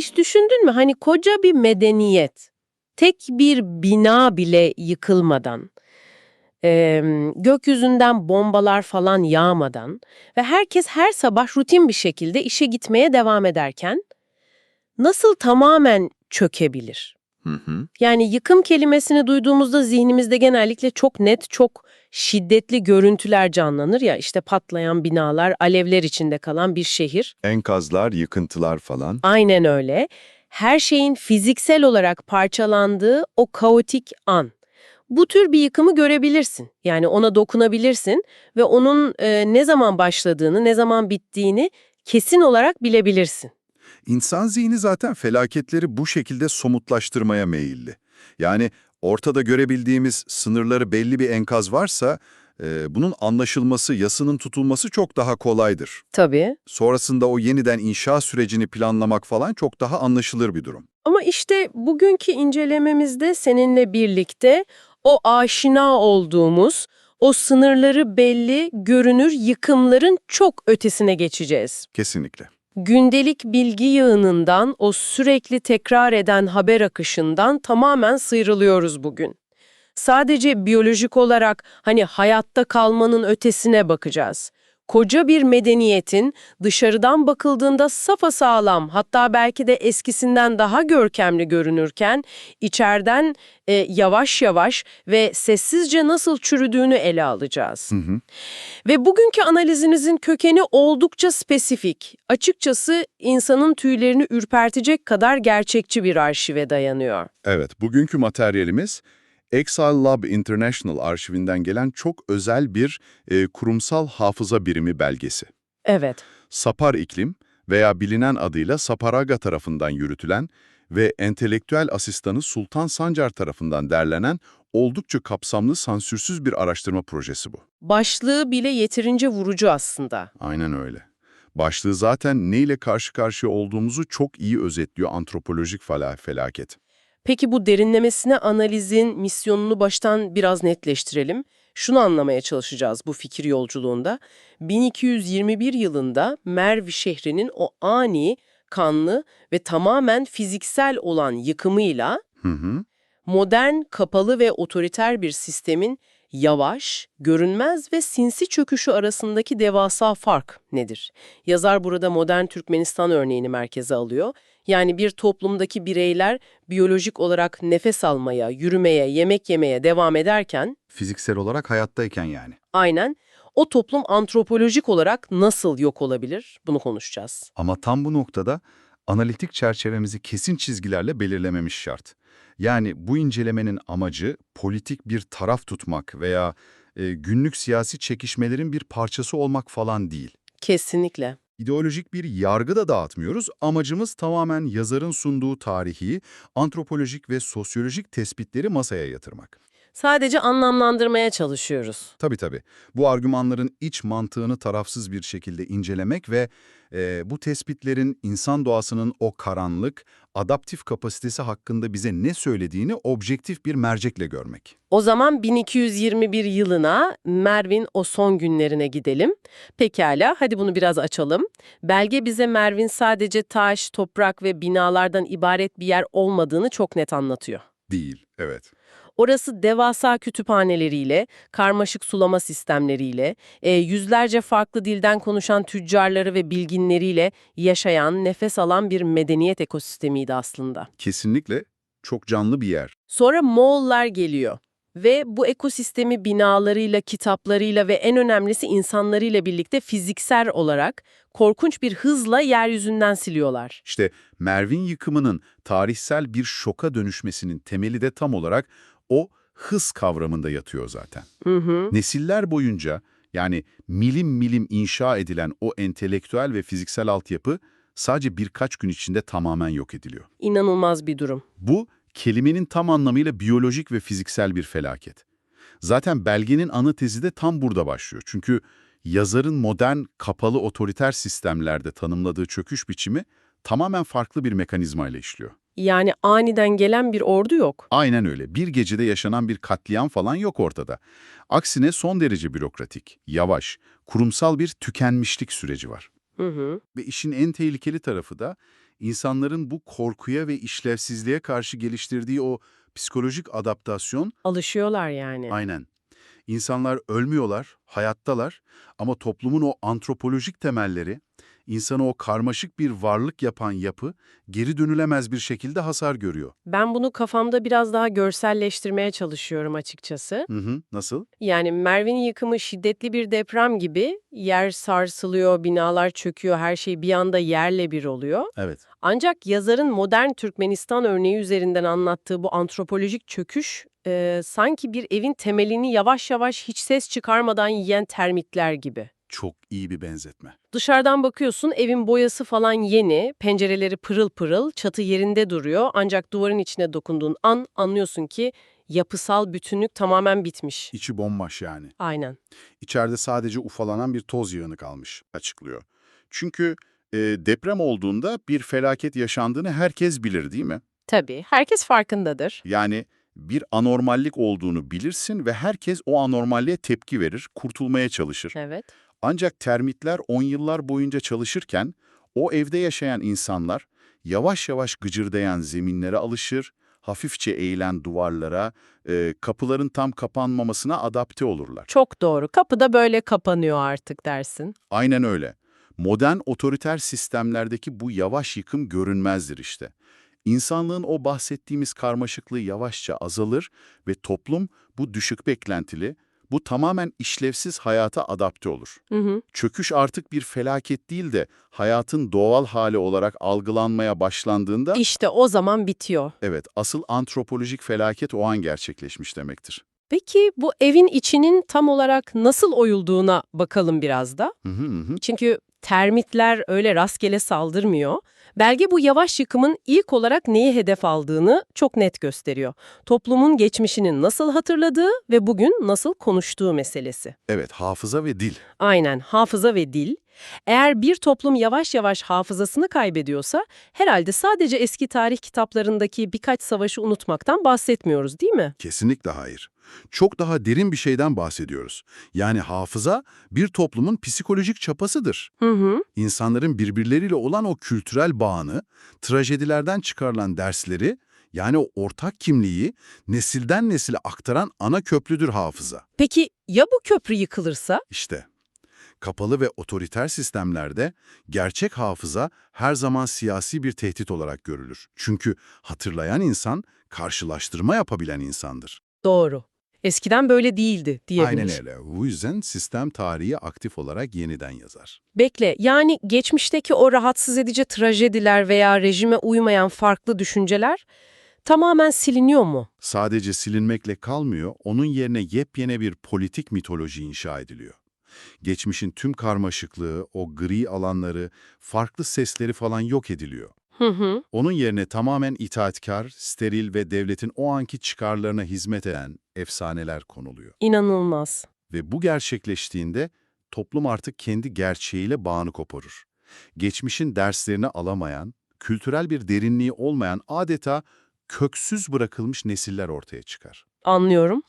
Hiç düşündün mü? Hani koca bir medeniyet, tek bir bina bile yıkılmadan, gökyüzünden bombalar falan yağmadan ve herkes her sabah rutin bir şekilde işe gitmeye devam ederken nasıl tamamen çökebilir? Hı hı. Yani yıkım kelimesini duyduğumuzda zihnimizde genellikle çok net, çok şiddetli görüntüler canlanır ya, işte patlayan binalar, alevler içinde kalan bir şehir. Enkazlar, yıkıntılar falan. Aynen öyle. Her şeyin fiziksel olarak parçalandığı o kaotik an. Bu tür bir yıkımı görebilirsin. Yani ona dokunabilirsin ve onun ne zaman başladığını, ne zaman bittiğini kesin olarak bilebilirsin. İnsan zihni zaten felaketleri bu şekilde somutlaştırmaya meyilli. Yani ortada görebildiğimiz sınırları belli bir enkaz varsa, bunun anlaşılması, yasının tutulması çok daha kolaydır. Tabii. Sonrasında o yeniden inşa sürecini planlamak falan çok daha anlaşılır bir durum. Ama işte bugünkü incelememizde seninle birlikte o aşina olduğumuz, o sınırları belli, görünür yıkımların çok ötesine geçeceğiz. Kesinlikle. Gündelik bilgi yığınından, o sürekli tekrar eden haber akışından tamamen sıyrılıyoruz bugün. Sadece biyolojik olarak hani hayatta kalmanın ötesine bakacağız. Koca bir medeniyetin dışarıdan bakıldığında sapasağlam, hatta belki de eskisinden daha görkemli görünürken içeriden yavaş yavaş ve sessizce nasıl çürüdüğünü ele alacağız. Hı hı. Ve bugünkü analizinizin kökeni oldukça spesifik. Açıkçası insanın tüylerini ürpertecek kadar gerçekçi bir arşive dayanıyor. Evet, bugünkü materyalimiz Exile Lab International arşivinden gelen çok özel bir kurumsal hafıza birimi belgesi. Evet. Sapar İklim veya bilinen adıyla Saparaga tarafından yürütülen ve entelektüel asistanı Sultan Sancar tarafından derlenen oldukça kapsamlı, sansürsüz bir araştırma projesi bu. Başlığı bile yeterince vurucu aslında. Aynen öyle. Başlığı zaten neyle karşı karşıya olduğumuzu çok iyi özetliyor, antropolojik felaket. Peki bu derinlemesine analizin misyonunu baştan biraz netleştirelim. Şunu anlamaya çalışacağız bu fikir yolculuğunda. 1221 yılında Merv şehrinin o ani, kanlı ve tamamen fiziksel olan yıkımıyla Hı hı. modern, kapalı ve otoriter bir sistemin yavaş, görünmez ve sinsi çöküşü arasındaki devasa fark nedir? Yazar burada modern Türkmenistan örneğini merkeze alıyor. Yani bir toplumdaki bireyler biyolojik olarak nefes almaya, yürümeye, yemek yemeye devam ederken, Fiziksel olarak hayattayken yani. aynen o toplum antropolojik olarak nasıl yok olabilir? Bunu konuşacağız. Ama tam bu noktada analitik çerçevemizi kesin çizgilerle belirlememiz şart. Yani bu incelemenin amacı politik bir taraf tutmak veya günlük siyasi çekişmelerin bir parçası olmak falan değil. Kesinlikle. İdeolojik bir yargı da dağıtmıyoruz. Amacımız tamamen yazarın sunduğu tarihi, antropolojik ve sosyolojik tespitleri masaya yatırmak. Sadece anlamlandırmaya çalışıyoruz. Tabii. Bu argümanların iç mantığını tarafsız bir şekilde incelemek ve bu tespitlerin insan doğasının o karanlık, adaptif kapasitesi hakkında bize ne söylediğini objektif bir mercekle görmek. O zaman 1221 yılına, Merv'in o son günlerine gidelim. Pekala, hadi bunu biraz açalım. Belge bize Merv'in sadece taş, toprak ve binalardan ibaret bir yer olmadığını çok net anlatıyor. Değil, evet. Orası devasa kütüphaneleriyle, karmaşık sulama sistemleriyle, yüzlerce farklı dilden konuşan tüccarları ve bilginleriyle yaşayan, nefes alan bir medeniyet ekosistemiydi aslında. Kesinlikle çok canlı bir yer. Sonra Moğollar geliyor ve bu ekosistemi binalarıyla, kitaplarıyla ve en önemlisi insanlarıyla birlikte fiziksel olarak korkunç bir hızla yeryüzünden siliyorlar. İşte Merv'in yıkımının tarihsel bir şoka dönüşmesinin temeli de tam olarak o hız kavramında yatıyor zaten. Hı hı. Nesiller boyunca yani milim milim inşa edilen o entelektüel ve fiziksel altyapı sadece birkaç gün içinde tamamen yok ediliyor. İnanılmaz bir durum. Bu kelimenin tam anlamıyla biyolojik ve fiziksel bir felaket. Zaten belgenin ana tezi de tam burada başlıyor. Çünkü yazarın modern, kapalı otoriter sistemlerde tanımladığı çöküş biçimi tamamen farklı bir mekanizmayla işliyor. Yani aniden gelen bir ordu yok. Aynen öyle. Bir gecede yaşanan bir katliam falan yok ortada. Aksine son derece bürokratik, yavaş, kurumsal bir tükenmişlik süreci var. Hı hı. Ve işin en tehlikeli tarafı da İnsanların bu korkuya ve işlevsizliğe karşı geliştirdiği o psikolojik adaptasyon, Alışıyorlar yani. aynen. İnsanlar ölmüyorlar, hayattalar ama toplumun o antropolojik temelleri, insanı o karmaşık bir varlık yapan yapı geri dönülemez bir şekilde hasar görüyor. Ben bunu kafamda biraz daha görselleştirmeye çalışıyorum açıkçası. Hı hı, nasıl? Yani Merv'in yıkımı şiddetli bir deprem gibi, yer sarsılıyor, binalar çöküyor, her şey bir anda yerle bir oluyor. Evet. Ancak yazarın modern Türkmenistan örneği üzerinden anlattığı bu antropolojik çöküş, sanki bir evin temelini yavaş yavaş hiç ses çıkarmadan yiyen termitler gibi. Çok iyi bir benzetme. Dışarıdan bakıyorsun, evin boyası falan yeni, pencereleri pırıl pırıl, çatı yerinde duruyor. Ancak duvarın içine dokunduğun an anlıyorsun ki yapısal bütünlük tamamen bitmiş. İçi bomboş yani. Aynen. İçeride sadece ufalanan bir toz yığını kalmış, açıklıyor. Çünkü deprem olduğunda bir felaket yaşandığını herkes bilir, değil mi? Tabii, herkes farkındadır. Yani bir anormallik olduğunu bilirsin ve herkes o anormalliğe tepki verir, kurtulmaya çalışır. Evet. Ancak termitler 10 yıllar boyunca çalışırken o evde yaşayan insanlar yavaş yavaş gıcırdayan zeminlere alışır, hafifçe eğilen duvarlara, kapıların tam kapanmamasına adapte olurlar. Çok doğru. Kapı da böyle kapanıyor artık dersin. Aynen öyle. Modern otoriter sistemlerdeki bu yavaş yıkım görünmezdir işte. İnsanlığın o bahsettiğimiz karmaşıklığı yavaşça azalır ve toplum bu düşük beklentili, bu tamamen işlevsiz hayata adapte olur. Hı hı. Çöküş artık bir felaket değil de hayatın doğal hali olarak algılanmaya başlandığında, İşte o zaman bitiyor. evet, asıl antropolojik felaket o an gerçekleşmiş demektir. Peki bu evin içinin tam olarak nasıl oyulduğuna bakalım biraz da. Hı hı hı. Çünkü termitler öyle rastgele saldırmıyor. Belge bu yavaş yıkımın ilk olarak neyi hedef aldığını çok net gösteriyor. Toplumun geçmişini nasıl hatırladığı ve bugün nasıl konuştuğu meselesi. Evet, hafıza ve dil. Aynen, hafıza ve dil. Eğer bir toplum yavaş yavaş hafızasını kaybediyorsa, herhalde sadece eski tarih kitaplarındaki birkaç savaşı unutmaktan bahsetmiyoruz, değil mi? Kesinlikle hayır. Çok daha derin bir şeyden bahsediyoruz. Yani hafıza bir toplumun psikolojik çapasıdır. Hı hı. İnsanların birbirleriyle olan o kültürel bağını, trajedilerden çıkarılan dersleri, yani o ortak kimliği nesilden nesile aktaran ana köprüdür hafıza. Peki ya bu köprü yıkılırsa? İşte kapalı ve otoriter sistemlerde gerçek hafıza her zaman siyasi bir tehdit olarak görülür. Çünkü hatırlayan insan karşılaştırma yapabilen insandır. Doğru. Eskiden böyle değildi Aynen diyebilir. öyle. Bu yüzden sistem tarihi aktif olarak yeniden yazar. Bekle, yani geçmişteki o rahatsız edici trajediler veya rejime uymayan farklı düşünceler tamamen siliniyor mu? Sadece silinmekle kalmıyor, onun yerine yepyeni bir politik mitoloji inşa ediliyor. Geçmişin tüm karmaşıklığı, o gri alanları, farklı sesleri falan yok ediliyor. Hı hı. Onun yerine tamamen itaatkar, steril ve devletin o anki çıkarlarına hizmet eden efsaneler konuluyor. İnanılmaz. Ve bu gerçekleştiğinde toplum artık kendi gerçeğiyle bağını koparır. Geçmişin derslerini alamayan, kültürel bir derinliği olmayan adeta köksüz bırakılmış nesiller ortaya çıkar. Anlıyorum.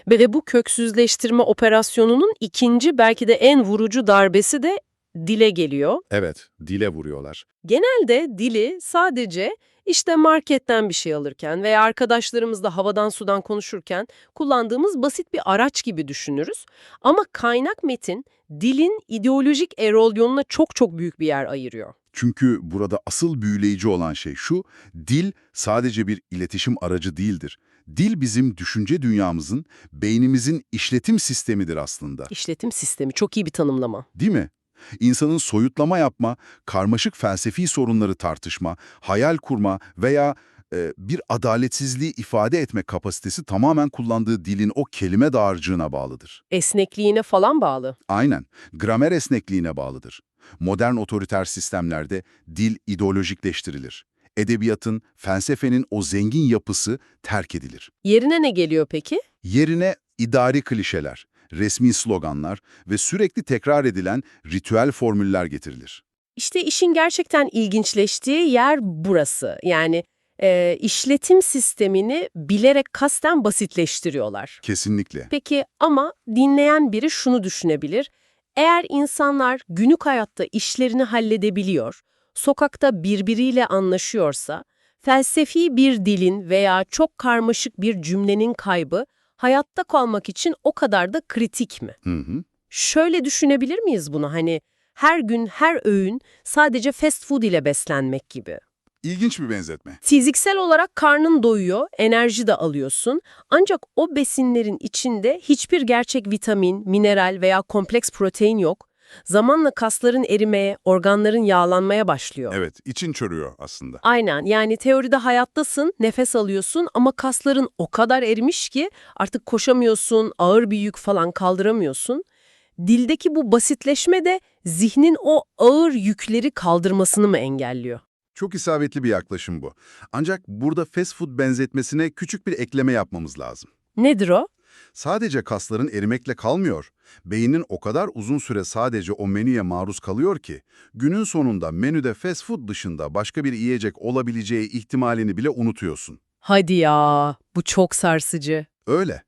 Ve bu köksüzleştirme operasyonunun ikinci belki de en vurucu darbesi de dile geliyor. Evet, dile vuruyorlar. Genelde dili sadece işte marketten bir şey alırken veya arkadaşlarımızla havadan sudan konuşurken kullandığımız basit bir araç gibi düşünürüz. Ama kaynak metin dilin ideolojik erozyonuna çok çok büyük bir yer ayırıyor. Çünkü burada asıl büyüleyici olan şey şu, dil sadece bir iletişim aracı değildir. Dil bizim düşünce dünyamızın, beynimizin işletim sistemidir aslında. İşletim sistemi çok iyi bir tanımlama. Değil mi? İnsanın soyutlama yapma, karmaşık felsefi sorunları tartışma, hayal kurma veya bir adaletsizliği ifade etme kapasitesi tamamen kullandığı dilin o kelime dağarcığına bağlıdır. Esnekliğine falan bağlı. Aynen, gramer esnekliğine bağlıdır. Modern otoriter sistemlerde dil ideolojikleştirilir. Edebiyatın, felsefenin o zengin yapısı terk edilir. Yerine ne geliyor peki? Yerine idari klişeler, resmi sloganlar ve sürekli tekrar edilen ritüel formüller getirilir. İşte işin gerçekten ilginçleştiği yer burası. Yani işletim sistemini bilerek kasten basitleştiriyorlar. Kesinlikle. Peki ama dinleyen biri şunu düşünebilir. Eğer insanlar günlük hayatta işlerini halledebiliyor, sokakta birbiriyle anlaşıyorsa, felsefi bir dilin veya çok karmaşık bir cümlenin kaybı hayatta kalmak için o kadar da kritik mi? Hı hı. Şöyle düşünebilir miyiz bunu? Hani her gün her öğün sadece fast food ile beslenmek gibi. İlginç bir benzetme. Fiziksel olarak karnın doyuyor, enerji de alıyorsun. Ancak o besinlerin içinde hiçbir gerçek vitamin, mineral veya kompleks protein yok. Zamanla kasların erimeye, organların yağlanmaya başlıyor. Evet, için çürüyor aslında. Aynen, yani teoride hayattasın, nefes alıyorsun ama kasların o kadar erimiş ki artık koşamıyorsun, ağır bir yük falan kaldıramıyorsun. Dildeki bu basitleşme de zihnin o ağır yükleri kaldırmasını mı engelliyor? Çok isabetli bir yaklaşım bu. Ancak burada fast food benzetmesine küçük bir ekleme yapmamız lazım. Nedir o? Sadece kasların erimekle kalmıyor. Beynin o kadar uzun süre sadece o menüye maruz kalıyor ki, günün sonunda menüde fast food dışında başka bir yiyecek olabileceği ihtimalini bile unutuyorsun. Hadi ya, bu çok sarsıcı. Öyle.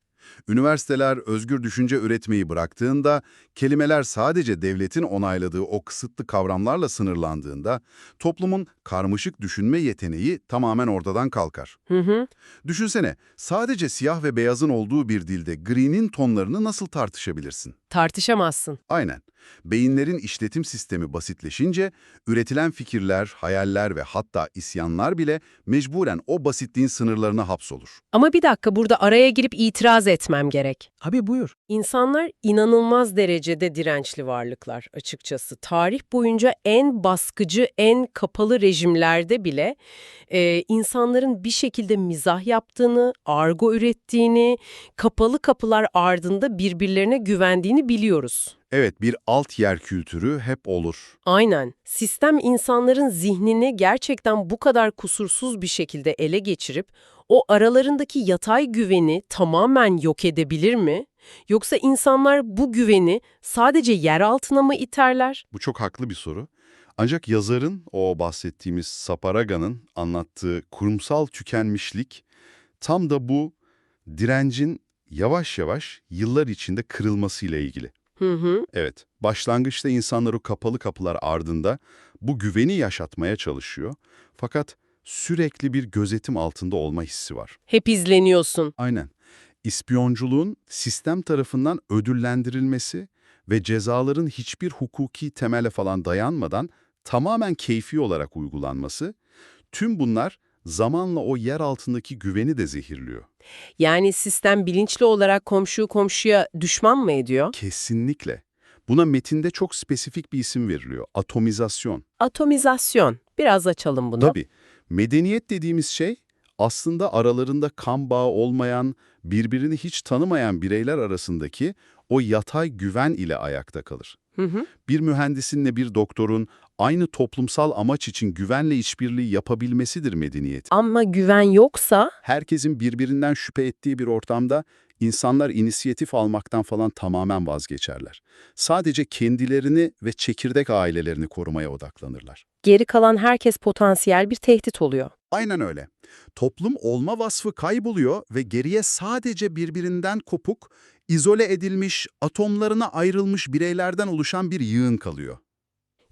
Üniversiteler özgür düşünce üretmeyi bıraktığında, kelimeler sadece devletin onayladığı o kısıtlı kavramlarla sınırlandığında, toplumun karmaşık düşünme yeteneği tamamen ortadan kalkar. Hı hı. Düşünsene, sadece siyah ve beyazın olduğu bir dilde gri'nin tonlarını nasıl tartışabilirsin? Tartışamazsın. Aynen. Beyinlerin işletim sistemi basitleşince, üretilen fikirler, hayaller ve hatta isyanlar bile mecburen o basitliğin sınırlarına hapsolur. Ama bir dakika, burada araya girip itiraz etmem gerek. Abi buyur. İnsanlar inanılmaz derecede dirençli varlıklar açıkçası. Tarih boyunca en baskıcı, en kapalı rejimlerde bile insanların bir şekilde mizah yaptığını, argo ürettiğini, kapalı kapılar ardında birbirlerine güvendiğini biliyoruz. Evet, bir alt yer kültürü hep olur. Aynen. Sistem insanların zihnini gerçekten bu kadar kusursuz bir şekilde ele geçirip o aralarındaki yatay güveni tamamen yok edebilir mi? Yoksa insanlar bu güveni sadece yer altına mı iterler? Bu çok haklı bir soru. Ancak yazarın, o bahsettiğimiz Saparaga'nın anlattığı kurumsal tükenmişlik tam da bu direncin yavaş yavaş yıllar içinde kırılmasıyla ilgili. Hı hı. Evet, başlangıçta insanlar o kapalı kapılar ardında bu güveni yaşatmaya çalışıyor. Fakat sürekli bir gözetim altında olma hissi var. Hep izleniyorsun. Aynen. İspiyonculuğun sistem tarafından ödüllendirilmesi ve cezaların hiçbir hukuki temele falan dayanmadan tamamen keyfi olarak uygulanması, tüm bunlar zamanla o yer altındaki güveni de zehirliyor. Yani sistem bilinçli olarak komşuyu komşuya düşman mı ediyor? Kesinlikle. Buna metinde çok spesifik bir isim veriliyor. Atomizasyon. Atomizasyon. Biraz açalım bunu. Tabii. Medeniyet dediğimiz şey aslında aralarında kan bağı olmayan, birbirini hiç tanımayan bireyler arasındaki o yatay güven ile ayakta kalır. Hı hı. Bir mühendisinle bir doktorun aynı toplumsal amaç için güvenle işbirliği yapabilmesidir medeniyet. Ama güven yoksa Herkesin birbirinden şüphe ettiği bir ortamda insanlar inisiyatif almaktan falan tamamen vazgeçerler. Sadece kendilerini ve çekirdek ailelerini korumaya odaklanırlar. geri kalan herkes potansiyel bir tehdit oluyor. Aynen öyle. Toplum olma vasfı kayboluyor ve geriye sadece birbirinden kopuk, izole edilmiş, atomlarına ayrılmış bireylerden oluşan bir yığın kalıyor.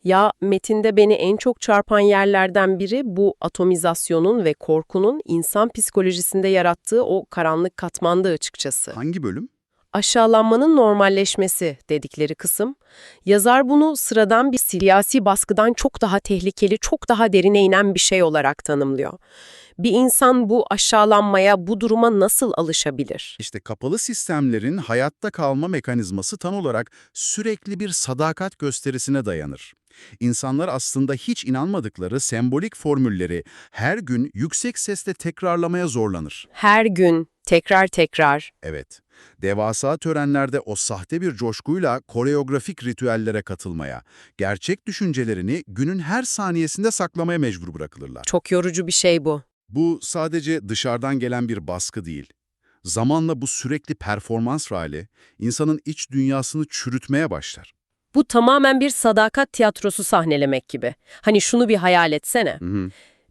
Ya metinde beni en çok çarpan yerlerden biri bu atomizasyonun ve korkunun insan psikolojisinde yarattığı o karanlık katmandı açıkçası. Hangi bölüm? Aşağılanmanın normalleşmesi dedikleri kısım. Yazar bunu sıradan bir siyasi baskıdan çok daha tehlikeli, çok daha derine inen bir şey olarak tanımlıyor. Bir insan bu aşağılanmaya, bu duruma nasıl alışabilir? İşte kapalı sistemlerin hayatta kalma mekanizması tam olarak sürekli bir sadakat gösterisine dayanır. İnsanlar aslında hiç inanmadıkları sembolik formülleri her gün yüksek sesle tekrarlamaya zorlanır. Her gün, tekrar tekrar. Evet, devasa törenlerde o sahte bir coşkuyla koreografik ritüellere katılmaya, gerçek düşüncelerini günün her saniyesinde saklamaya mecbur bırakılırlar. Çok yorucu bir şey bu. Bu sadece dışarıdan gelen bir baskı değil. Zamanla bu sürekli performans hali insanın iç dünyasını çürütmeye başlar. Bu tamamen bir sadakat tiyatrosu sahnelemek gibi. Hani şunu bir hayal etsene.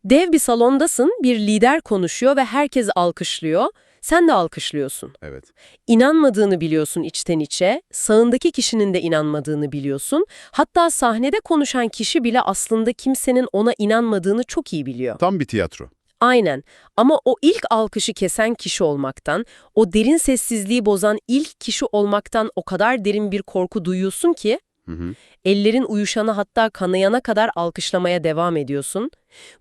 Dev bir salondasın, bir lider konuşuyor ve herkes alkışlıyor. Sen de alkışlıyorsun. Evet. İnanmadığını biliyorsun içten içe, sağındaki kişinin de inanmadığını biliyorsun. Hatta sahnede konuşan kişi bile aslında kimsenin ona inanmadığını çok iyi biliyor. Tam bir tiyatro. Aynen. Ama o ilk alkışı kesen kişi olmaktan, o derin sessizliği bozan ilk kişi olmaktan o kadar derin bir korku duyuyorsun ki, Hı hı. ellerin uyuşana hatta kanayana kadar alkışlamaya devam ediyorsun.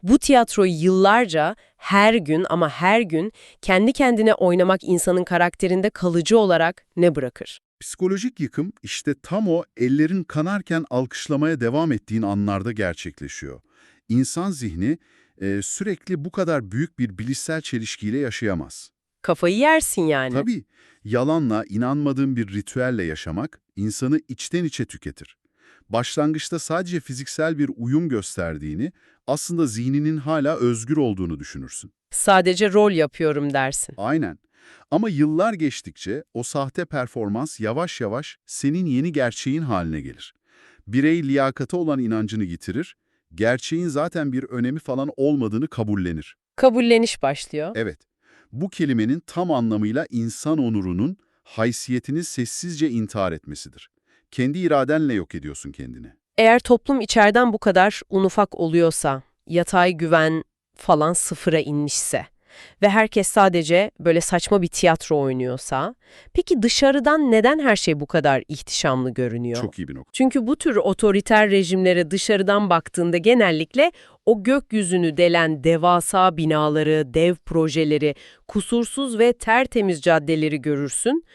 Bu tiyatroyu yıllarca, her gün ama her gün kendi kendine oynamak insanın karakterinde kalıcı olarak ne bırakır? Psikolojik yıkım işte tam o ellerin kanarken alkışlamaya devam ettiğin anlarda gerçekleşiyor. İnsan zihni sürekli bu kadar büyük bir bilişsel çelişkiyle yaşayamaz. Kafayı yersin yani. Tabii, yalanla, inanmadığın bir ritüelle yaşamak insanı içten içe tüketir. Başlangıçta sadece fiziksel bir uyum gösterdiğini, aslında zihninin hala özgür olduğunu düşünürsün. Sadece rol yapıyorum dersin. Aynen. Ama yıllar geçtikçe o sahte performans yavaş yavaş senin yeni gerçeğin haline gelir. Birey liyakate olan inancını yitirir, gerçeğin zaten bir önemi falan olmadığını kabullenir. Kabulleniş başlıyor. Evet, bu kelimenin tam anlamıyla insan onurunun, haysiyetini sessizce intihar etmesidir. Kendi iradenle yok ediyorsun kendini. Eğer toplum içeriden bu kadar un ufak oluyorsa, yatay güven falan sıfıra inmişse ve herkes sadece böyle saçma bir tiyatro oynuyorsa, peki dışarıdan neden her şey bu kadar ihtişamlı görünüyor? Çok iyi bir nokta. Çünkü bu tür otoriter rejimlere dışarıdan baktığında genellikle o gökyüzünü delen devasa binaları, dev projeleri, kusursuz ve tertemiz caddeleri görürsün.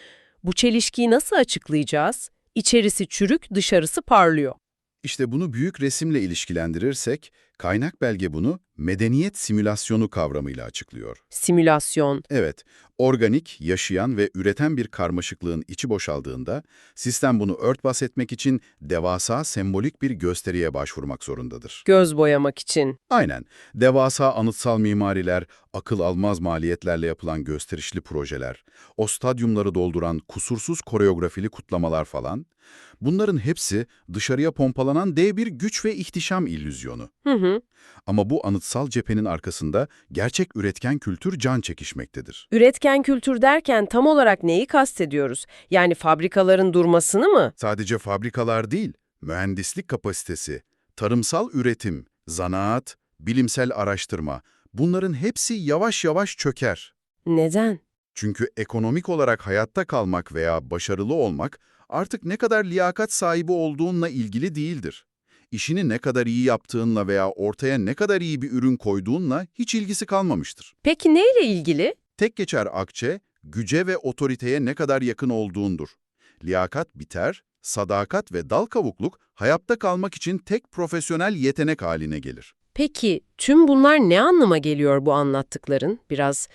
Bu çelişkiyi nasıl açıklayacağız? İçerisi çürük, dışarısı parlıyor. İşte bunu büyük resimle ilişkilendirirsek, kaynak belge bunu medeniyet simülasyonu kavramıyla açıklıyor. Simülasyon. Evet, organik, yaşayan ve üreten bir karmaşıklığın içi boşaldığında, sistem bunu örtbas etmek için devasa sembolik bir gösteriye başvurmak zorundadır. Göz boyamak için. Aynen, devasa anıtsal mimariler, akıl almaz maliyetlerle yapılan gösterişli projeler, o stadyumları dolduran kusursuz koreografili kutlamalar falan, bunların hepsi dışarıya pompalanan dev bir güç ve ihtişam illüzyonu. Hı hı. Ama bu anıtsal cephenin arkasında gerçek üretken kültür can çekişmektedir. Üretken kültür derken tam olarak neyi kastediyoruz? Yani fabrikaların durmasını mı? Sadece fabrikalar değil, mühendislik kapasitesi, tarımsal üretim, zanaat, bilimsel araştırma, bunların hepsi yavaş yavaş çöker. Neden? Çünkü ekonomik olarak hayatta kalmak veya başarılı olmak artık ne kadar liyakat sahibi olduğunla ilgili değildir. İşini ne kadar iyi yaptığınla veya ortaya ne kadar iyi bir ürün koyduğunla hiç ilgisi kalmamıştır. Peki neyle ilgili? Tek geçer akçe, güce ve otoriteye ne kadar yakın olduğundur. Liyakat biter, sadakat ve dal kavukluk hayatta kalmak için tek profesyonel yetenek haline gelir. Peki tüm bunlar ne anlama geliyor bu anlattıkların? Biraz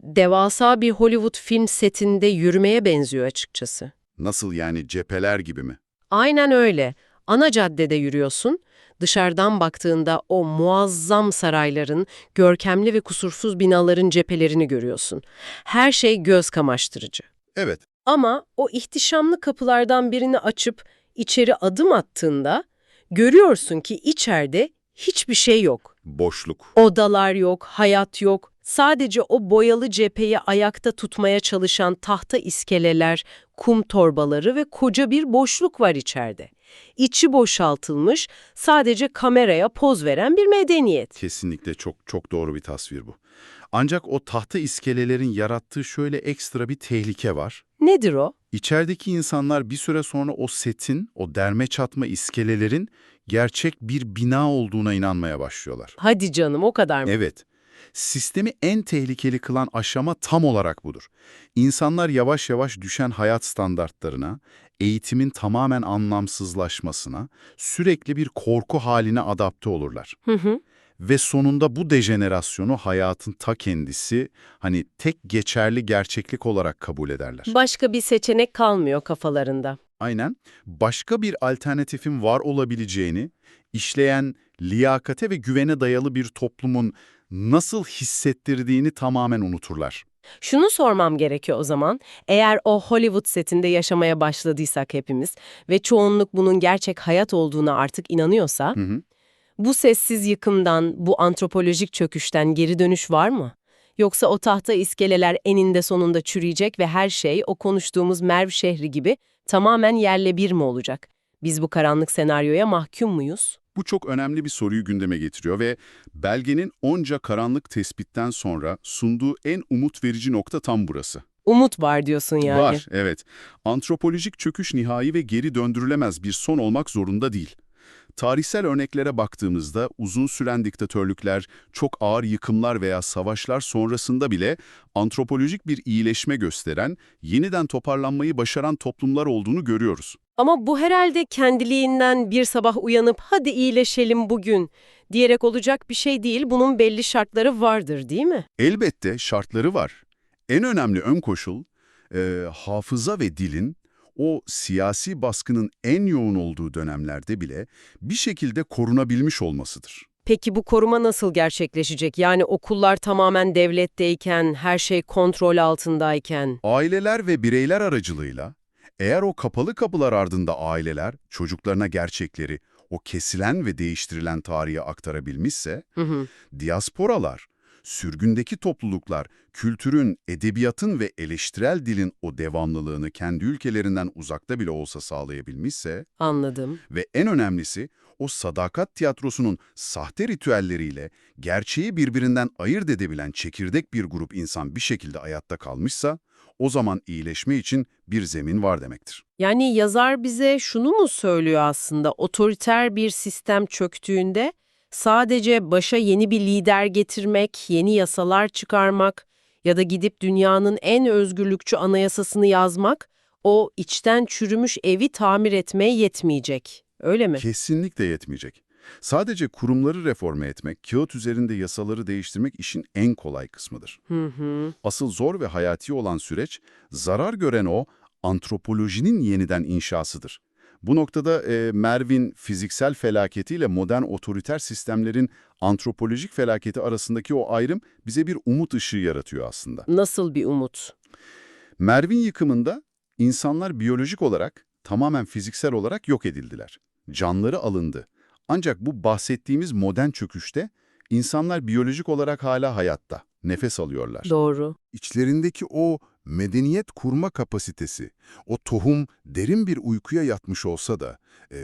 devasa bir Hollywood film setinde yürümeye benziyor açıkçası. Nasıl yani, cepheler gibi mi? Aynen öyle. Ana caddede yürüyorsun. Dışarıdan baktığında o muazzam sarayların, görkemli ve kusursuz binaların cephelerini görüyorsun. Her şey göz kamaştırıcı. Evet, Ama o ihtişamlı kapılardan birini açıp içeri adım attığında görüyorsun ki içeride hiçbir şey yok. boşluk. Odalar yok, hayat yok. Sadece o boyalı cepheyi ayakta tutmaya çalışan tahta iskeleler, kum torbaları ve koca bir boşluk var içeride. İçi boşaltılmış, sadece kameraya poz veren bir medeniyet. Kesinlikle çok doğru bir tasvir bu. Ancak o tahta iskelelerin yarattığı şöyle ekstra bir tehlike var. Nedir o? İçerideki insanlar bir süre sonra o setin, o derme çatma iskelelerin gerçek bir bina olduğuna inanmaya başlıyorlar. Hadi canım, o kadar mı? Evet, sistemi en tehlikeli kılan aşama tam olarak budur. İnsanlar yavaş yavaş düşen hayat standartlarına, eğitimin tamamen anlamsızlaşmasına, sürekli bir korku haline adapte olurlar. Hı hı. Ve sonunda bu dejenerasyonu hayatın ta kendisi, hani tek geçerli gerçeklik olarak kabul ederler. Başka bir seçenek kalmıyor kafalarında. Aynen, başka bir alternatifin var olabileceğini, işleyen, liyakate ve güvene dayalı bir toplumun nasıl hissettirdiğini tamamen unuturlar. Şunu sormam gerekiyor o zaman. Eğer o Hollywood setinde yaşamaya başladıysak hepimiz ve çoğunluk bunun gerçek hayat olduğuna artık inanıyorsa, Hı hı. bu sessiz yıkımdan, bu antropolojik çöküşten geri dönüş var mı? Yoksa o tahta iskeleler eninde sonunda çürüyecek ve her şey o konuştuğumuz Merv şehri gibi tamamen yerle bir mi olacak? Biz bu karanlık senaryoya mahkum muyuz? Bu çok önemli bir soruyu gündeme getiriyor ve belgenin onca karanlık tespitten sonra sunduğu en umut verici nokta tam burası. Umut var diyorsun yani. Var, evet. Antropolojik çöküş nihai ve geri döndürülemez bir son olmak zorunda değil. Tarihsel örneklere baktığımızda uzun süren diktatörlükler, çok ağır yıkımlar veya savaşlar sonrasında bile antropolojik bir iyileşme gösteren, yeniden toparlanmayı başaran toplumlar olduğunu görüyoruz. Ama bu herhalde kendiliğinden bir sabah uyanıp hadi iyileşelim bugün diyerek olacak bir şey değil. Bunun belli şartları vardır, değil mi? Elbette şartları var. En önemli ön koşul, hafıza ve dilin o siyasi baskının en yoğun olduğu dönemlerde bile bir şekilde korunabilmiş olmasıdır. Peki bu koruma nasıl gerçekleşecek? Yani okullar tamamen devletteyken, her şey kontrol altındayken. Aileler ve bireyler aracılığıyla, eğer o kapalı kapılar ardında aileler çocuklarına gerçekleri, o kesilen ve değiştirilen tarihi aktarabilmişse, diasporalar, sürgündeki topluluklar, kültürün, edebiyatın ve eleştirel dilin o devamlılığını kendi ülkelerinden uzakta bile olsa sağlayabilmişse Anladım. ve en önemlisi o sadakat tiyatrosunun sahte ritüelleriyle gerçeği birbirinden ayırt edebilen çekirdek bir grup insan bir şekilde hayatta kalmışsa, o zaman iyileşme için bir zemin var demektir. Yani yazar bize şunu mu söylüyor aslında? Otoriter bir sistem çöktüğünde sadece başa yeni bir lider getirmek, yeni yasalar çıkarmak ya da gidip dünyanın en özgürlükçü anayasasını yazmak, o içten çürümüş evi tamir etmeye yetmeyecek. Öyle mi? Kesinlikle yetmeyecek. Sadece kurumları reforme etmek, kağıt üzerinde yasaları değiştirmek işin en kolay kısmıdır. Asıl zor ve hayati olan süreç, zarar gören o antropolojinin yeniden inşasıdır. Bu noktada Merv'in fiziksel felaketiyle modern otoriter sistemlerin antropolojik felaketi arasındaki o ayrım bize bir umut ışığı yaratıyor aslında. Nasıl bir umut? Merv'in yıkımında insanlar biyolojik olarak, tamamen fiziksel olarak yok edildiler. Canları alındı. Ancak bu bahsettiğimiz modern çöküşte insanlar biyolojik olarak hala hayatta, nefes alıyorlar. Doğru. İçlerindeki o medeniyet kurma kapasitesi, o tohum derin bir uykuya yatmış olsa da,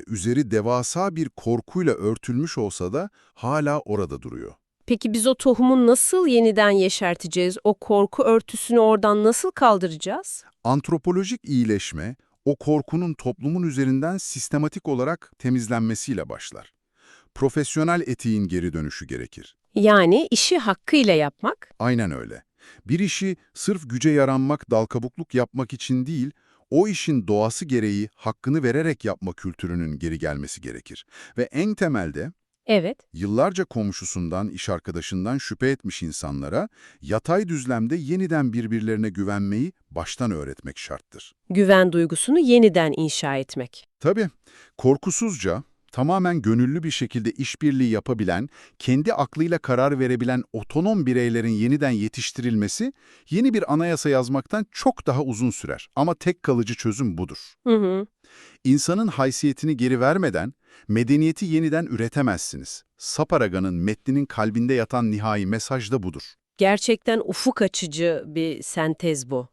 üzeri devasa bir korkuyla örtülmüş olsa da hala orada duruyor. Peki biz o tohumu nasıl yeniden yeşerteceğiz? O korku örtüsünü oradan nasıl kaldıracağız? Antropolojik iyileşme, o korkunun toplumun üzerinden sistematik olarak temizlenmesiyle başlar. Profesyonel etiğin geri dönüşü gerekir. Yani işi hakkıyla yapmak. Aynen öyle. Bir işi sırf güce yaranmak, dalkabukluk yapmak için değil, o işin doğası gereği hakkını vererek yapma kültürünün geri gelmesi gerekir. Ve en temelde Evet. yıllarca komşusundan, iş arkadaşından şüphe etmiş insanlara yatay düzlemde yeniden birbirlerine güvenmeyi baştan öğretmek şarttır. Güven duygusunu yeniden inşa etmek. Tabii, korkusuzca, tamamen gönüllü bir şekilde işbirliği yapabilen, kendi aklıyla karar verebilen otonom bireylerin yeniden yetiştirilmesi, yeni bir anayasa yazmaktan çok daha uzun sürer. Ama tek kalıcı çözüm budur. İnsanın haysiyetini geri vermeden, medeniyeti yeniden üretemezsiniz. Saparaga'nın metninin kalbinde yatan nihai mesaj da budur. Gerçekten ufuk açıcı bir sentez bu.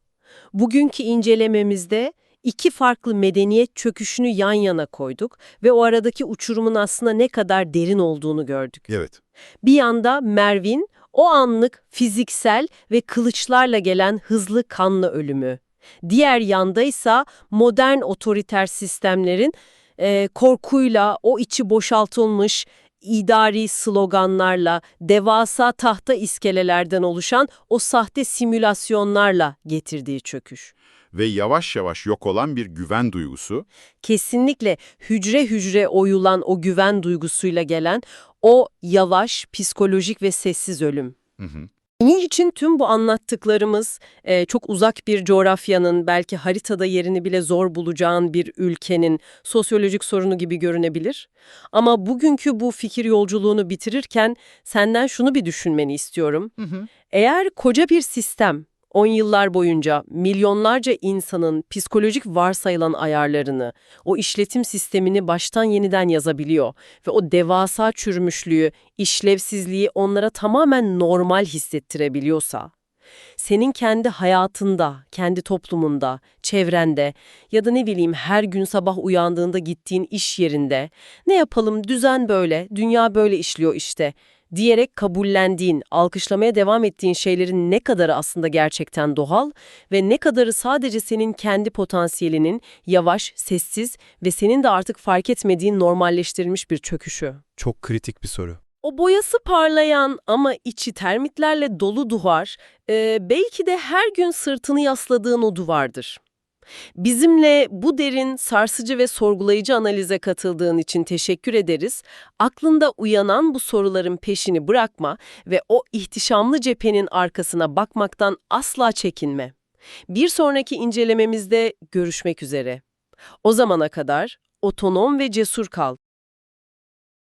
Bugünkü incelememizde iki farklı medeniyet çöküşünü yan yana koyduk ve o aradaki uçurumun aslında ne kadar derin olduğunu gördük. Evet. Bir yanda Merv'in o anlık fiziksel ve kılıçlarla gelen hızlı kanlı ölümü. Diğer yandaysa modern otoriter sistemlerin korkuyla, o içi boşaltılmış idari sloganlarla, devasa tahta iskelelerden oluşan o sahte simülasyonlarla getirdiği çöküş. Ve yavaş yavaş yok olan bir güven duygusu, Kesinlikle hücre hücre oyulan o güven duygusuyla gelen o yavaş, psikolojik ve sessiz ölüm. Bunun için tüm bu anlattıklarımız çok uzak bir coğrafyanın, belki haritada yerini bile zor bulacağın bir ülkenin sosyolojik sorunu gibi görünebilir. Ama bugünkü bu fikir yolculuğunu bitirirken senden şunu bir düşünmeni istiyorum. Eğer koca bir sistem 10 yıllar boyunca milyonlarca insanın psikolojik varsayılan ayarlarını, o işletim sistemini baştan yeniden yazabiliyor ve o devasa çürümüşlüğü, işlevsizliği onlara tamamen normal hissettirebiliyorsa, senin kendi hayatında, kendi toplumunda, çevrende ya da ne bileyim her gün sabah uyandığında gittiğin iş yerinde ne yapalım düzen böyle, dünya böyle işliyor işte diyerek kabullendiğin, alkışlamaya devam ettiğin şeylerin ne kadarı aslında gerçekten doğal ve ne kadarı sadece senin kendi potansiyelinin yavaş, sessiz ve senin de artık fark etmediğin normalleştirilmiş bir çöküşü. Çok kritik bir soru. O boyası parlayan ama içi termitlerle dolu duvar, belki de her gün sırtını yasladığın o duvardır. Bizimle bu derin, sarsıcı ve sorgulayıcı analize katıldığın için teşekkür ederiz. Aklında uyanan bu soruların peşini bırakma ve o ihtişamlı cephenin arkasına bakmaktan asla çekinme. Bir sonraki incelememizde görüşmek üzere. O zamana kadar otonom ve cesur kal.